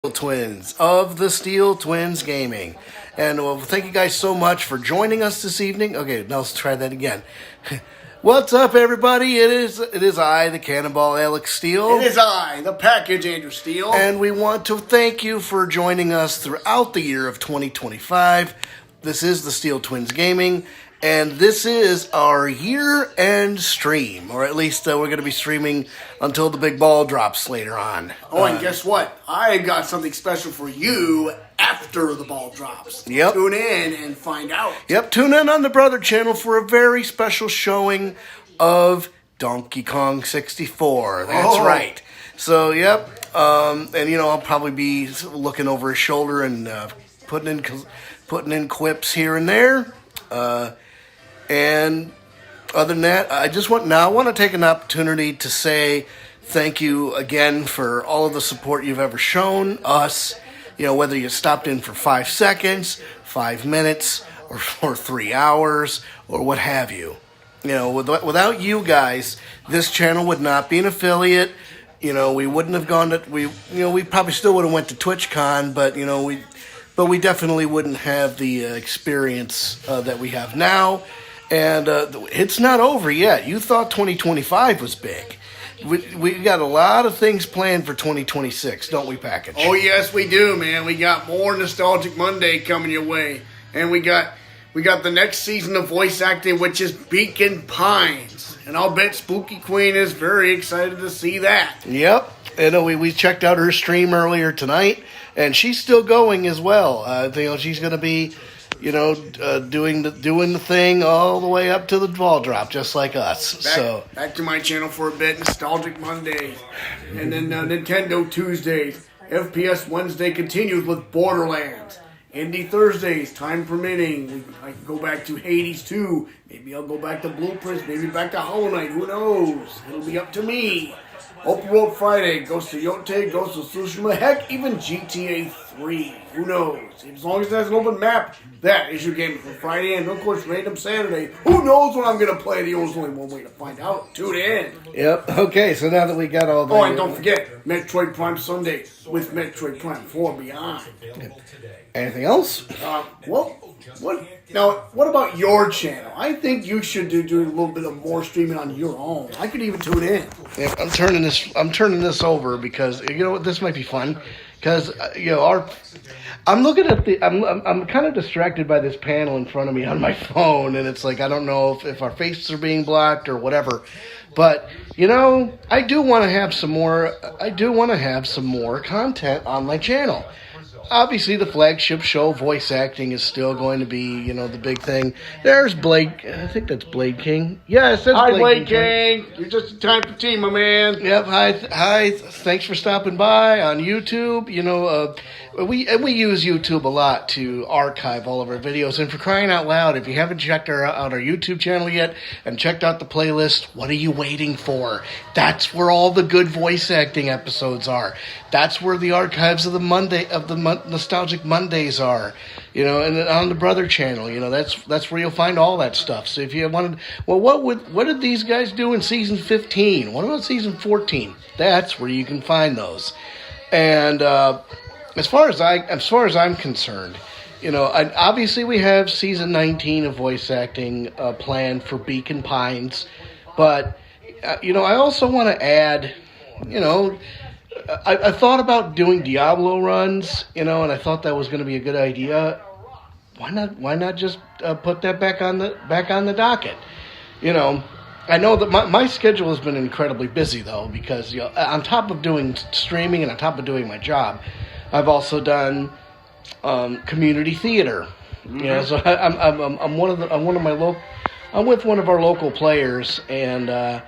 Twins of the Steele Twins Gaming. And thank you guys so much for joining us this evening. Okay, now let's try that again. What's up, everybody? It is I, the Cannonball Alex Steele. It is I, the Package Andrew Steele. And we want to thank you for joining us throughout the year of 2025. This is the Steele Twins Gaming. And this is our year-end stream, or at least we're going to be streaming until the big ball drops later on. Oh, and guess what? I got something special for you after the ball drops. Yep. Tune in and find out. Yep, tune in on the Brother Channel for a very special showing of Donkey Kong 64. That's right. So, yep, and I'll probably be looking over his shoulder and putting in quips here and there. And other than that, I want to take an opportunity to say thank you again for all of the support you've ever shown us. Whether you stopped in for 5 seconds, 5 minutes, or 3 hours, or what have you. Without you guys, this channel would not be an affiliate. We wouldn't have gone to we probably still would have went to TwitchCon, but we definitely wouldn't have the experience that we have now. And it's not over yet. You thought 2025 was big. We got a lot of things planned for 2026, don't we, Package? Oh, yes, we do, man. We got more Nostalgic Monday coming your way. And we got the next season of voice acting, which is Beacon Pines. And I'll bet Spooky Queen is very excited to see that. Yep. And we checked out her stream earlier tonight, and she's still going as well. She's going to be doing the thing all the way up to the ball drop, just like us. Back to my channel for a bit, Nostalgic Monday, and then Nintendo Tuesdays. FPS Wednesday continues with Borderlands. Indie Thursdays, time permitting. I can go back to Hades 2. Maybe I'll go back to Blueprints. Maybe back to Hollow Knight. Who knows? It'll be up to me. Open World Friday, Ghost of Yote, Ghost of Tsushima, heck, even GTA 3. Who knows? As long as it has an open map, that is your game for Friday. And of course, Random Saturday. Who knows what I'm going to play? There's only one way to find out. Tune in. Yep. Okay, so now that we got all the... Oh, and don't forget, Metroid Prime Sunday with Metroid Prime 4 Beyond. Anything else? What about your channel? I think you should do a little bit of more streaming on your own. I could even tune in. Yeah, I'm turning this over because this might be fun because I'm looking at I'm kind of distracted by this panel in front of me on my phone, and it's like I don't know if our faces are being blocked or whatever. But I do want to have some more. I do want to have some more content on my channel. Obviously, the flagship show, voice acting, is still going to be, the big thing. There's Blake. I think that's Blade King. Yes, that's Blade King. Hi, Blade King. You're just a time for tea, my man. Yep. Hi. Thanks for stopping by on YouTube. We use YouTube a lot to archive all of our videos. And for crying out loud, if you haven't checked out our YouTube channel yet and checked out the playlist, what are you waiting for? That's where all the good voice acting episodes are. That's where the archives of the Nostalgic Mondays are, and on the Brother Channel, that's where you'll find all that stuff. So if you wanted, what did these guys do in season 15? What about season 14? That's where you can find those. And as far as I'm concerned, obviously we have season 19 of voice acting planned for Beacon Pines, but I also want to add, I thought about doing Diablo runs, and I thought that was going to be a good idea. Why not just put that back on the docket? I know that my schedule has been incredibly busy though, because on top of doing streaming and on top of doing my job, I've also done community theater. Mm-hmm. So I'm with one of our local players, and I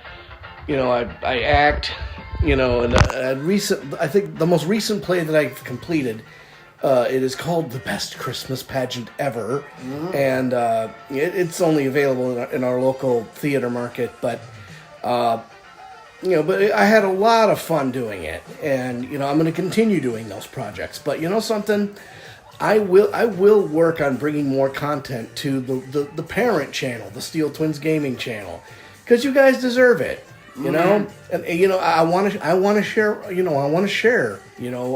act. And I think the most recent play that I've completed, it is called The Best Christmas Pageant Ever, mm-hmm. And it's only available in our local theater market, but I had a lot of fun doing it, and I'm going to continue doing those projects. But something, I will work on bringing more content to the parent channel, the Steele Twins Gaming channel, because you guys deserve it. You know, and I want to share. I want to share.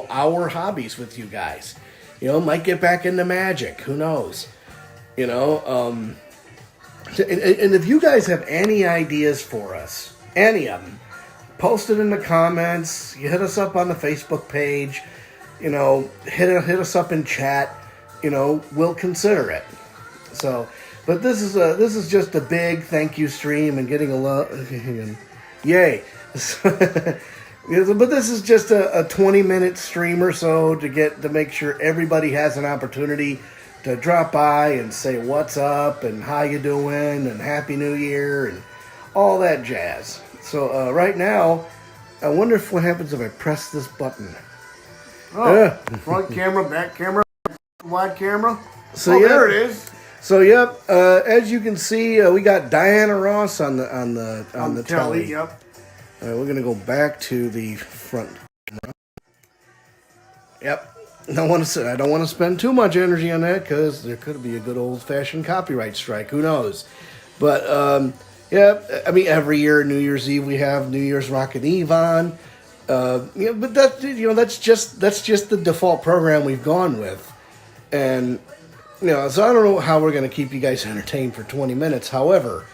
Our hobbies with you guys. Might get back into magic. Who knows? And if you guys have any ideas for us, any of them, post it in the comments. You hit us up on the Facebook page. Hit us up in chat. We'll consider it. So, but this is just a big thank you stream and getting a lot. Yay. But this is just a 20-minute stream or so to make sure everybody has an opportunity to drop by and say what's up and how you doing and Happy New Year and all that jazz. So right now, I wonder what happens if I press this button. Oh, front camera, back camera, wide camera. So there it is. So as you can see, we got Diana Ross on the telly. Yep. All right, we're gonna go back to the front camera. Yep. I don't want to spend too much energy on that because there could be a good old-fashioned copyright strike. Who knows? But I mean, every year New Year's Eve we have New Year's Rockin' Eve on. But that's just the default program we've gone with, and so I don't know how we're going to keep you guys entertained for 20 minutes. However,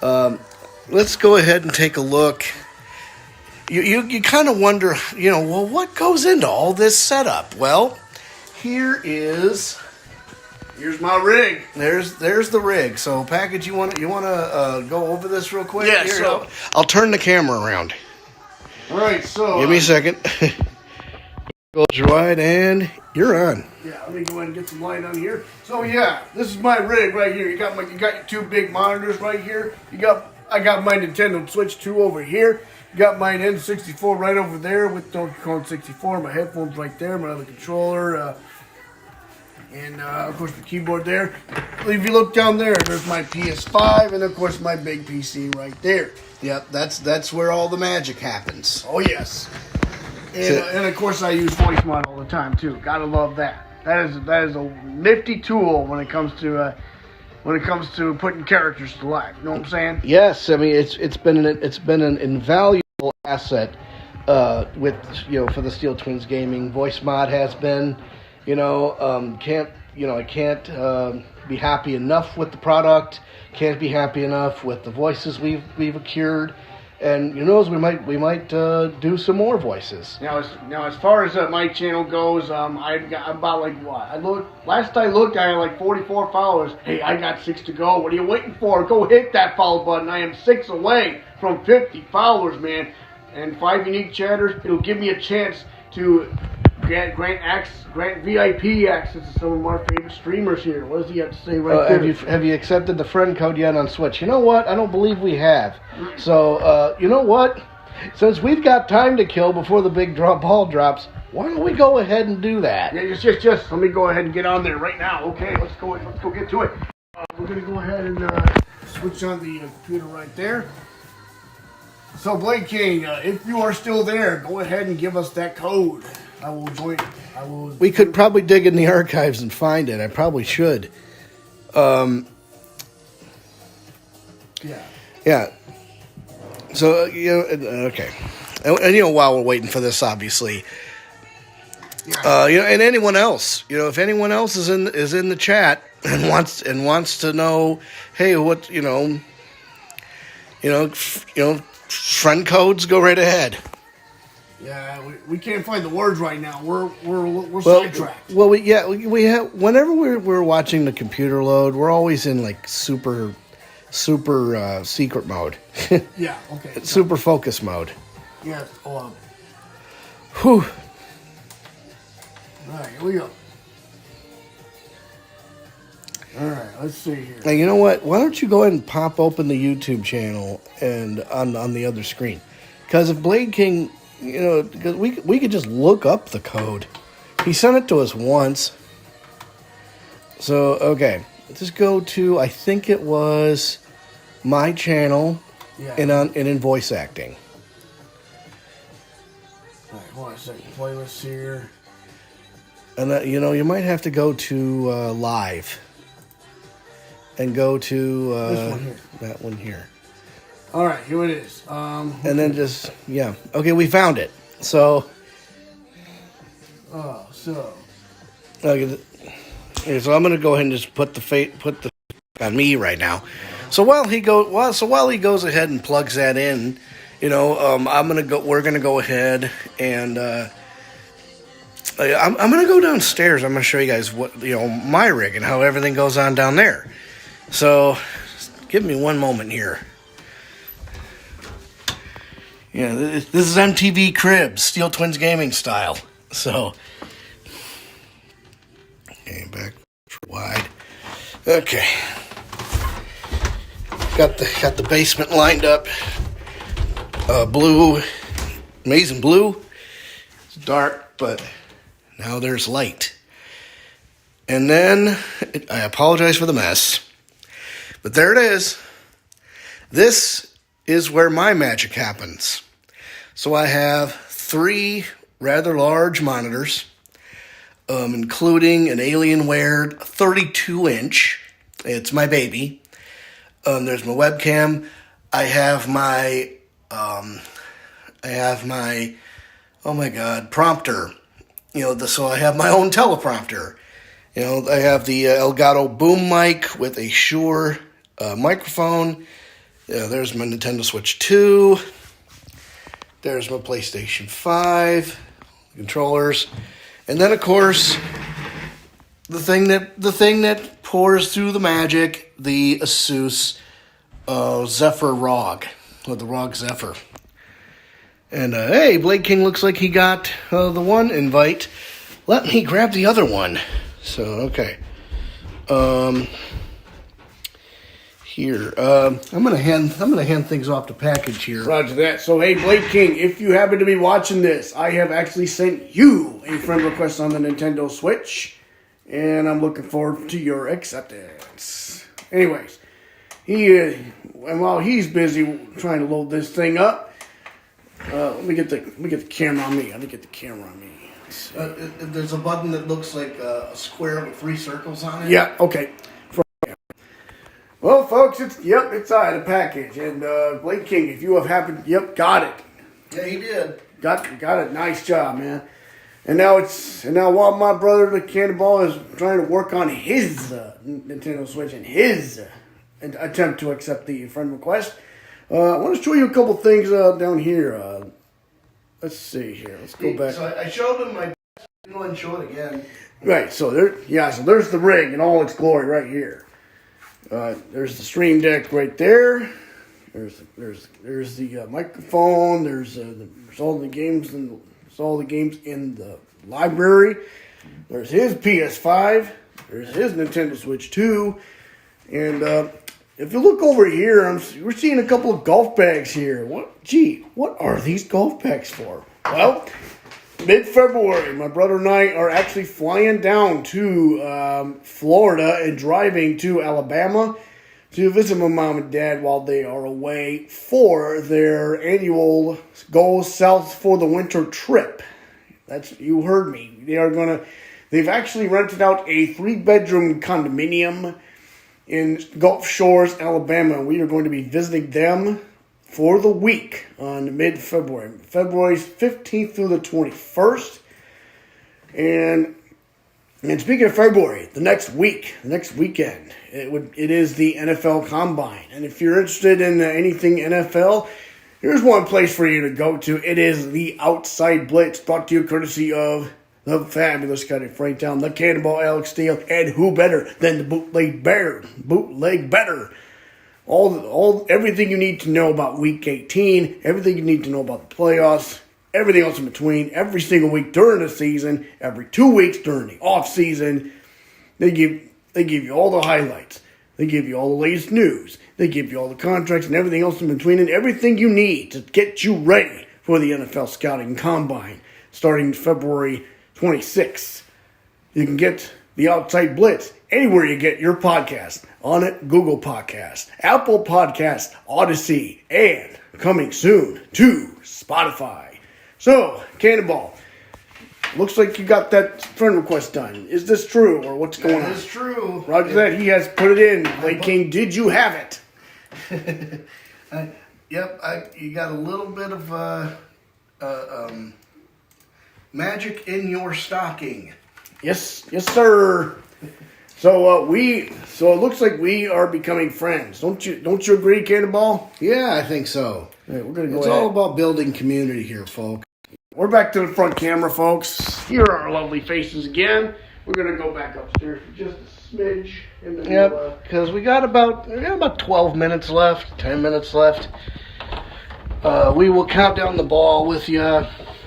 let's go ahead and take a look. You kind of wonder, well, what goes into all this setup? Well, here's my rig. There's the rig. So, Package, you want to go over this real quick? Yeah. Here, I'll turn the camera around. All right. So give me a second. Goes wide, and you're on. Yeah, let me go ahead and get some light on here. So this is my rig right here. You got your two big monitors right here. I got my Nintendo Switch 2 over here. You got my N64 right over there with Donkey Kong 64. My headphones right there. My other controller, and of course the keyboard there. If you look down there's my PS5, and of course my big PC right there. Yep, that's where all the magic happens. Oh yes. And of course I use voice mod all the time too. Gotta love that. That is a nifty tool when it comes to putting characters to life. You know what I'm saying? Yes, I mean it's been an invaluable asset with for the Steele Twins Gaming. Voice mod has been, I can't be happy enough with the product. Can't be happy enough with the voices we've acquired. And we might do some more voices. Now as far as my channel goes, I've got about last I looked, I had like 44 followers. Hey, I got 6 to go. What are you waiting for? Go hit that follow button. I am 6 away from 50 followers, man. And 5 unique chatters. It'll give me a chance to grant VIP access to some of our favorite streamers here. What does he have to say right there? Have you accepted the friend code yet on Switch? You know what? I don't believe we have. So, you know what? Since we've got time to kill before the big ball drops, why don't we go ahead and do that? Yeah, just let me go ahead and get on there right now. Okay, let's go get to it. We're gonna go ahead and switch on the computer right there. So, Blade King, if you are still there, go ahead and give us that code. I will join. We could probably dig in the archives and find it. I probably should. Yeah. Yeah. So okay. And while we're waiting for this, obviously, and anyone else, if anyone else is in the chat and wants to know, hey, what friend codes, go right ahead. Yeah, we can't find the words right now. We're sidetracked. Well, we have. Whenever we're watching the computer load, we're always in like super secret mode. Yeah. Okay. Super focus mode. Yes. Whew. All right, here we go. All right, let's see here. Now, you know what? Why don't you go ahead and pop open the YouTube channel and on the other screen? Because if Blade King, because we could just look up the code. He sent it to us once. So, okay. Just go to, I think it was my channel and in voice acting. All right, hold on a second. Playlist here. And, you might have to go to live. And go to this one here. That one here. All right, here it is. And then just, yeah. Okay, we found it. So, okay, so I'm gonna go ahead and just put the on me right now. So while he goes ahead and plugs that in, we're gonna go ahead and I'm gonna go downstairs. I'm gonna show you guys what my rig and how everything goes on down there. So give me one moment here. Yeah, this is MTV Cribs, Steel Twins Gaming style. So, okay, back wide. Okay, got the basement lined up. Blue, amazing blue. It's dark, but now there's light. And then I apologize for the mess, but there it is. This is where my magic happens. So I have 3 rather large monitors, including an Alienware 32-inch. It's my baby. There's my webcam. I have my oh my god, prompter. So I have my own teleprompter. I have the Elgato boom mic with a Shure microphone. There's my Nintendo Switch 2. There's my PlayStation 5 controllers, and then of course the thing that pours through the magic, the Asus Zephyr ROG, or the ROG Zephyr. And hey, Blade King looks like he got the one invite. Let me grab the other one. So okay. Here, I'm gonna hand things off to package here. Roger that. So hey, Blade King, if you happen to be watching this, I have actually sent you a friend request on the Nintendo Switch, and I'm looking forward to your acceptance. Anyways, and while he's busy trying to load this thing up, let me get the camera on me. There's a button that looks like a square with 3 circles on it. Yeah. Okay. Well, folks, it's out of the package, and Blade King, if you have happened, got it. Yeah, he did. Got it. Nice job, man. And now while my brother the Cannonball is trying to work on his Nintendo Switch and his attempt to accept the friend request, I want to show you a couple things down here. Let's see here. Let's go back. So I showed him my. Go and show it again. Right. So there's the rig in all its glory right here. There's the Stream Deck right there. There's the microphone. There's all the games in the library. There's his PS5. There's his Nintendo Switch 2. And if you look over here, we're seeing a couple of golf bags here. What are these golf bags for? Well, mid-February, my brother and I are actually flying down to Florida and driving to Alabama to visit my mom and dad while they are away for their annual Go South for the Winter trip. You heard me. They've actually rented out a 3-bedroom condominium in Gulf Shores, Alabama. We are going to be visiting them for the week on mid-February. February 15th through the 21st. And speaking of February, the next weekend, it is the NFL Combine. And if you're interested in anything NFL, here's one place for you to go to. It is the Outside Blitz, brought to you courtesy of the fabulous guy in Franktown, the Cannonball Alex Steele, and who better than the Bootleg Better. Everything you need to know about Week 18, everything you need to know about the playoffs, everything else in between, every single week during the season, every 2 weeks during the off season. They give you all the highlights. They give you all the latest news. They give you all the contracts and everything else in between, and everything you need to get you ready for the NFL Scouting Combine starting February 26th. You can get the Outside Blitz anywhere you get your podcast. On it, Google Podcasts, Apple Podcasts, Odyssey, and coming soon to Spotify. So, Cannonball, looks like you got that friend request done. Is this true, or what's going on? That is true. Roger that. He has put it in. Blade King, did you have it? Yep, you got a little bit of magic in your stocking. Yes, sir. So so it looks like we are becoming friends. Don't you agree, Cannonball? Yeah, I think so. All right, we're gonna go It's ahead. all about building community here, folks. We're back to the front camera, folks. Here are our lovely faces again. We're gonna go back upstairs for just a smidge, and then Yep, because we got about 12 minutes left, 10 minutes left. We will count down the ball with you.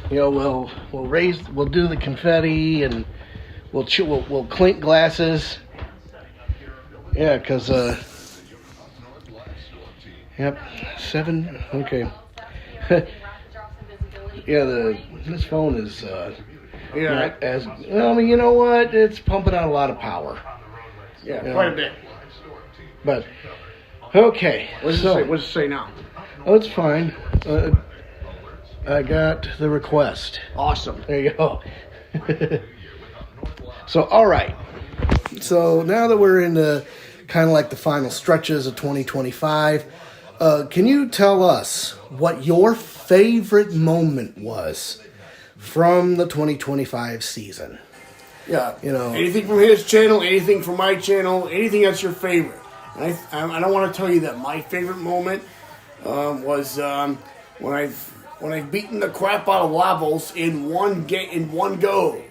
You know, we'll do the confetti, and we'll clink glasses. Yeah, because yep, 7. Okay. Yeah, this phone is not as well. I mean, you know what? It's pumping out a lot of power. Yeah, quite a bit. But okay, What does it say now? Oh, it's fine. I got the request. Awesome. There you go. So, all right. So now that we're in the kind of like the final stretches of 2025, can you tell us what your favorite moment was from the 2025 season? Yeah, You know, anything from his channel, anything from my channel, anything that's your favorite. And I don't want to tell you that my favorite moment was when I've beaten the crap out of levels in one go.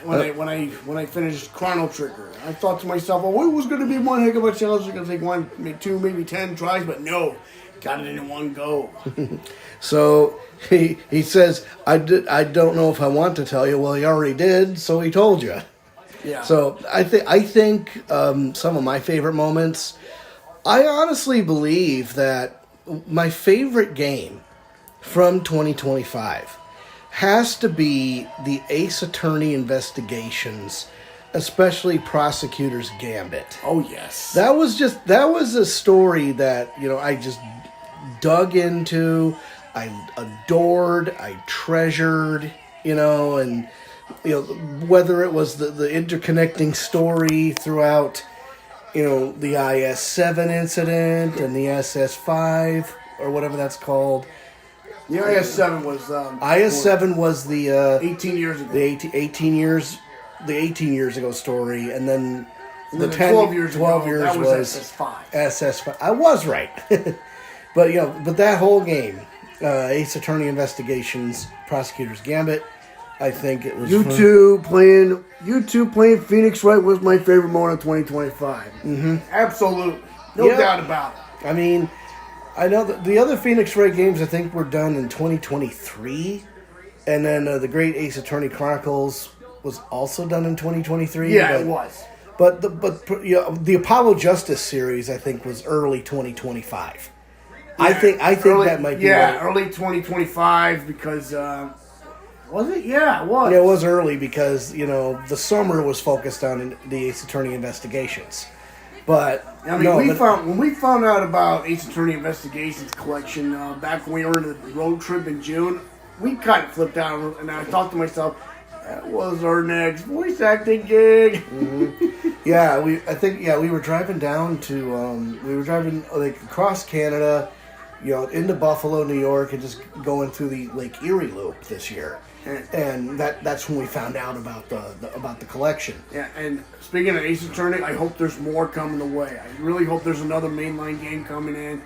When I finished Chrono Trigger, I thought to myself, "Oh, it was going to be one heck of a challenge. It's going to take 1, maybe 2, maybe 10 tries." But no, got it in one go. so he says, I don't know if I want to tell you. Well, he already did, so he told you. Yeah. So I think some of my favorite moments. I honestly believe that my favorite game from 2025 has to be the Ace Attorney investigations, especially Prosecutor's Gambit. Oh yes. That was a story that, you know, I just dug into, I adored, I treasured, you know, and you know, whether it was the interconnecting story throughout, you know, the IS-7 incident and the SS-5 or whatever that's called. The IS-7 was IS-7 was the 18 years ago. the 18 years ago story, and then And the then 12 years was SS5. SS5. I was right, but you know, but that whole game, Ace Attorney Investigations, Prosecutor's Gambit, I think it was You2 playing Phoenix Wright was my favorite moment of 2025. Mm-hmm. Absolutely, no doubt about it. I mean, I know that the other Phoenix Wright games I think were done in 2023, and then the Great Ace Attorney Chronicles was also done in 2023. Yeah, it was. But you know, the Apollo Justice series I think was early 2025. I think early, that might be early 2025 because was it? Yeah, it was. Yeah, it was early because, you know, the summer was focused on the Ace Attorney investigations. But I mean, when we found out about Ace Attorney Investigations collection back when we were in the road trip in June, we kind of flipped out, and I thought to myself, that was our next voice acting gig. Mm-hmm. Yeah, we were driving down to like across Canada, you know, into Buffalo, New York, and just going through the Lake Erie Loop this year. And that's when we found out about the collection. Yeah, and speaking of Ace Attorney, I hope there's more coming the way. I really hope there's another mainline game coming in.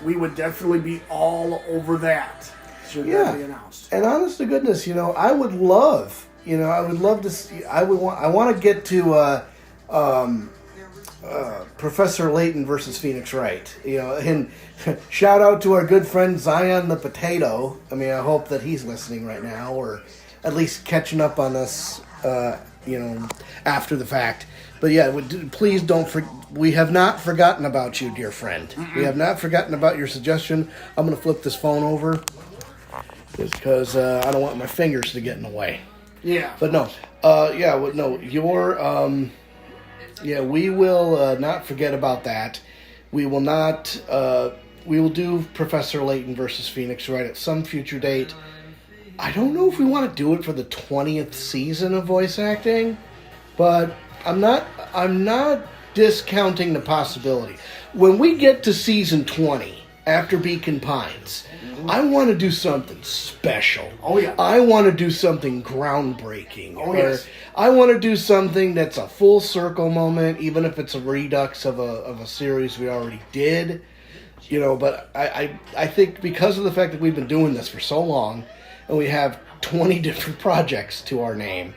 We would definitely be all over that. Should that be announced? And honest to goodness, you know, I would love to see. I want to get to Professor Layton versus Phoenix Wright. You know, and shout out to our good friend Zion the Potato. I mean, I hope that he's listening right now, or at least catching up on us. You know, after the fact. But yeah, please don't. We have not forgotten about you, dear friend. Mm-mm. We have not forgotten about your suggestion. I'm going to flip this phone over just because I don't want my fingers to get in the way. Yeah. But no. We will not forget about that. We will not. We will do Professor Layton versus Phoenix Wright at some future date. I don't know if we want to do it for the 20th season of voice acting, but I'm not discounting the possibility. When we get to season 20, after Beacon Pines. I want to do something special. Oh, yeah. I want to do something groundbreaking. Oh, yes. I want to do something that's a full circle moment, even if it's a redux of a series we already did. But I think because of the fact that we've been doing this for so long, and we have 20 different projects to our name,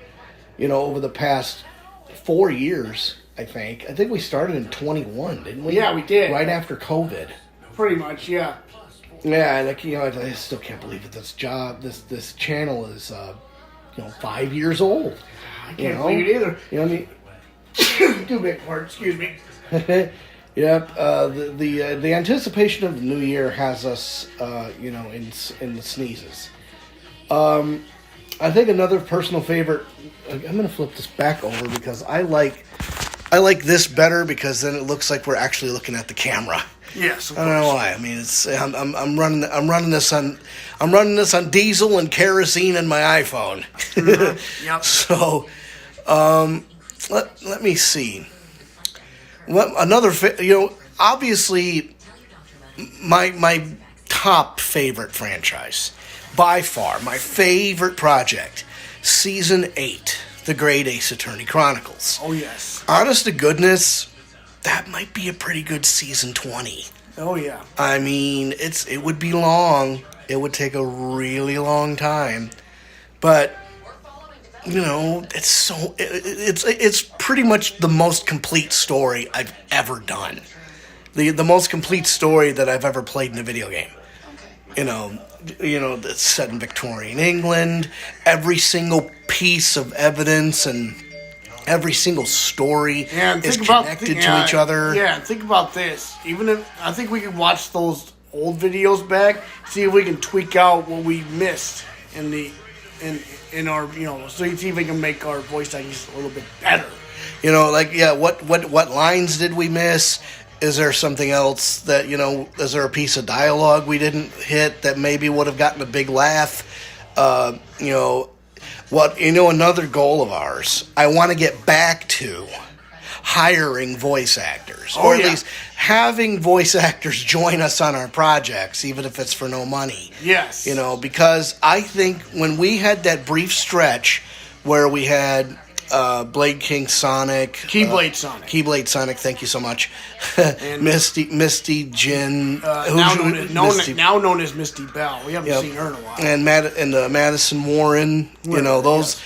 over the past 4 years, I think we started in 21, didn't we? Yeah, we did. Right after COVID. Pretty much, yeah. Yeah, and I still can't believe that this channel is 5 years old. I can't believe it either. You know what I mean? Too big for it, excuse me. Yep. The anticipation of the new year has us, in the sneezes. I think another personal favorite. I'm going to flip this back over because I like this better because then it looks like we're actually looking at the camera. Yes, I don't know why. I mean, I'm running this on diesel and kerosene in my iPhone. Mm-hmm. Yep. So, let me see. Obviously, my top favorite franchise, by far, my favorite project, Season 8, The Great Ace Attorney Chronicles. Oh, yes. Honest to goodness, that might be a pretty good Season 20. Oh, yeah. I mean, it would be long. It would take a really long time. But, it's pretty much the most complete story I've ever done. The most complete story that I've ever played in a video game. It's set in Victorian England. Every single piece of evidence and every single story is connected to each other. Yeah, think about this. Even if I think we could watch those old videos back, see if we can tweak out what we missed in our so you see if we can make our voice acting a little bit better. What lines did we miss? Is there something else that, is there a piece of dialogue we didn't hit that maybe would have gotten a big laugh? Another goal of ours, I want to get back to hiring voice actors. Or at least having voice actors join us on our projects, even if it's for no money. Yes. Because I think when we had that brief stretch where we had Blade King Sonic. Keyblade Sonic. Keyblade Sonic, thank you so much. And Misty Jin. Now known as Misty Bell. We haven't seen her in a while. And Madison Warren. Those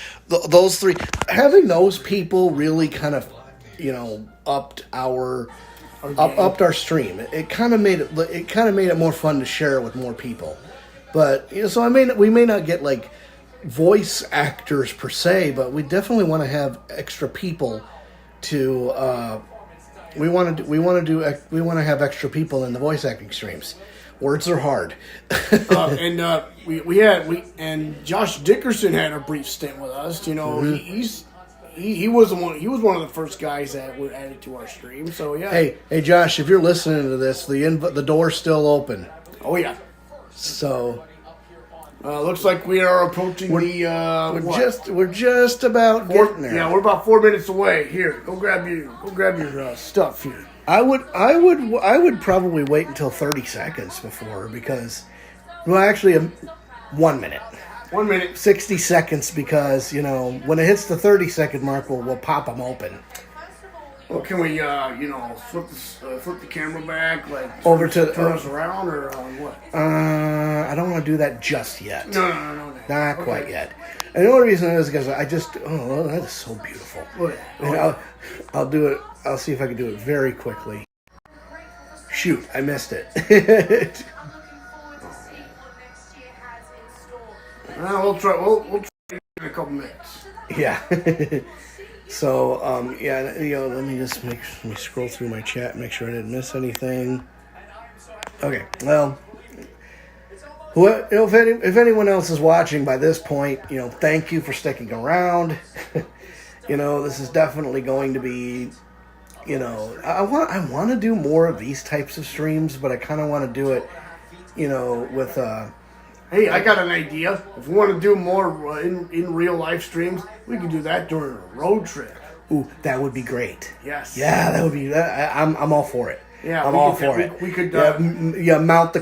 three. Having those people really kind of, upped our stream. It kind of made it more fun to share it with more people. But so we may not get like voice actors per se, but we definitely want to have extra people to we want to have extra people in the voice acting streams. Words are hard. And Josh Dickerson had a brief stint with us. He was one of the first guys that were added to our stream. So yeah. Hey Josh, if you're listening to this, the door's still open. Oh yeah. So looks like we are approaching we're just about getting there. Yeah, we're about 4 minutes away. Here, go grab your stuff here. I would probably wait until 30 seconds before because, actually, 1 minute. 1 minute. 60 seconds because, when it hits the 30-second mark, we'll pop them open. Well, can we, flip the camera back, like over to turn us around, or what? I don't want to do that just yet. No. Not quite yet. And the only reason is because that is so beautiful. I'll do it. I'll see if I can do it very quickly. Shoot, I missed it. We'll try. We'll try in a couple minutes. Yeah. So, let me just let me scroll through my chat and make sure I didn't miss anything. Okay, well, if anyone else is watching by this point, thank you for sticking around. This is definitely going to be, I want to do more of these types of streams, but I kind of want to do it, with Hey, I got an idea. If we want to do more in real life streams, we can do that during a road trip. Ooh, that would be great. Yes. Yeah, that would be. I'm all for it. Yeah, I'm we all could- for we- it. we could, mount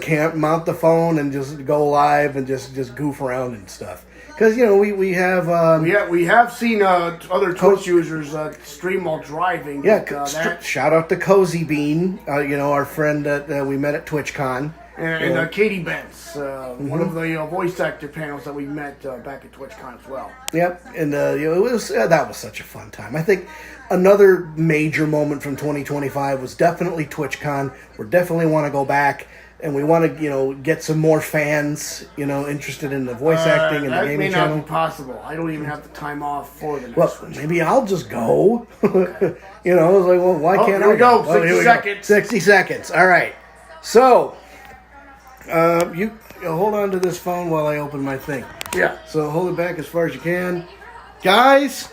the phone, and just go live and just goof around and stuff. Because we have we have seen other Twitch users stream while driving. yeah. but, that, Shout out to Cozy Bean, our friend that we met at TwitchCon. and Katie Bentz, Mm-hmm. one of the voice actor panels that we met back at TwitchCon as well. Yep, and it was that was such a fun time. I think another major moment from 2025 was definitely TwitchCon. We definitely want to go back, and we want to get some more fans interested in the voice acting and the That gaming may not channel. be possible. I don't even have the time off for the next Well, one. maybe I'll just go. I was like, well, why can't here I we go. Oh, 60 here we seconds. 60 seconds. All right. So, you hold on to this phone while I open my thing. Yeah. So hold it back as far as you can. Guys,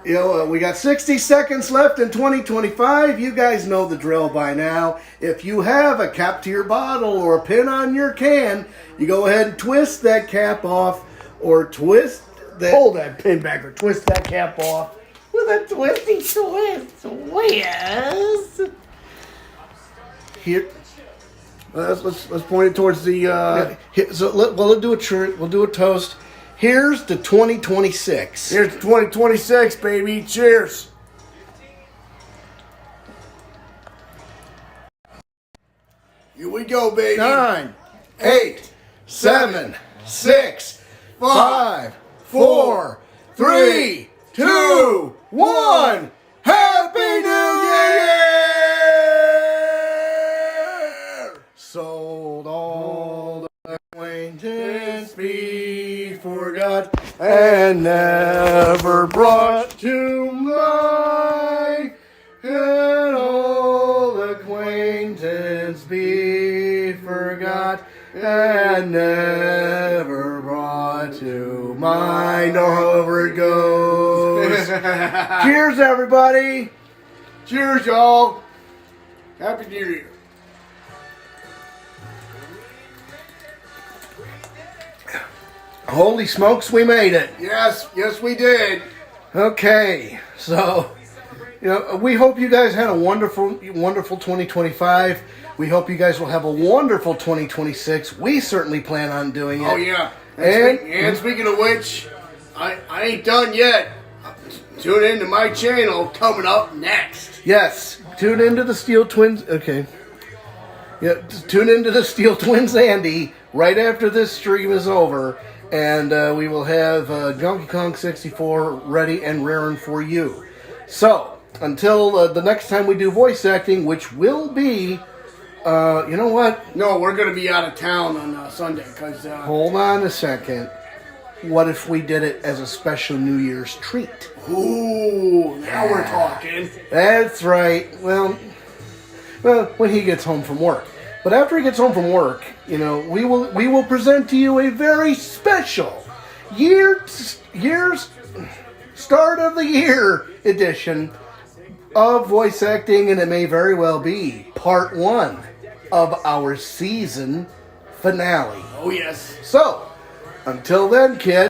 we got 60 seconds left in 2025. You guys know the drill by now. If you have a cap to your bottle or a pin on your can, you go ahead and twist that cap off or hold that pin back or twist that cap off with a twisty twist. Here. Let's point it towards the. So we'll do a toast. Here's the 2026. Here's 2026, baby. Cheers. Here we go, baby. 9, 8, 7, 6, 5, 4, 3, 2, 1. Happy New Year! Sold all the acquaintance be forgot and never brought to mind. And all acquaintance be forgot and never brought to mind. However it goes. Cheers, everybody. Cheers, y'all. Happy New Year. Holy smokes, we made it. Yes, we did. Okay, so we hope you guys had a wonderful 2025. We hope you guys will have a wonderful 2026. We certainly plan on doing it. Oh yeah. And- And speaking of which, I ain't done yet. Tune in to my channel coming up next. Yes, tune into the Steele Twins. Okay. Yeah, tune into the Steele Twins, Andy, right after this stream is over, and we will have Donkey Kong 64 ready and raring for you. So, until the next time we do voice acting, which will be, you know what? No, we're gonna be out of town on Sunday because. Hold on a second. What if we did it as a special New Year's treat? Ooh, now we're talking. That's right. Well, when he gets home from work. But after he gets home from work, we will present to you a very special year's start of the year edition of voice acting, and it may very well be part 1 of our season finale. Oh yes. So, until then, kid.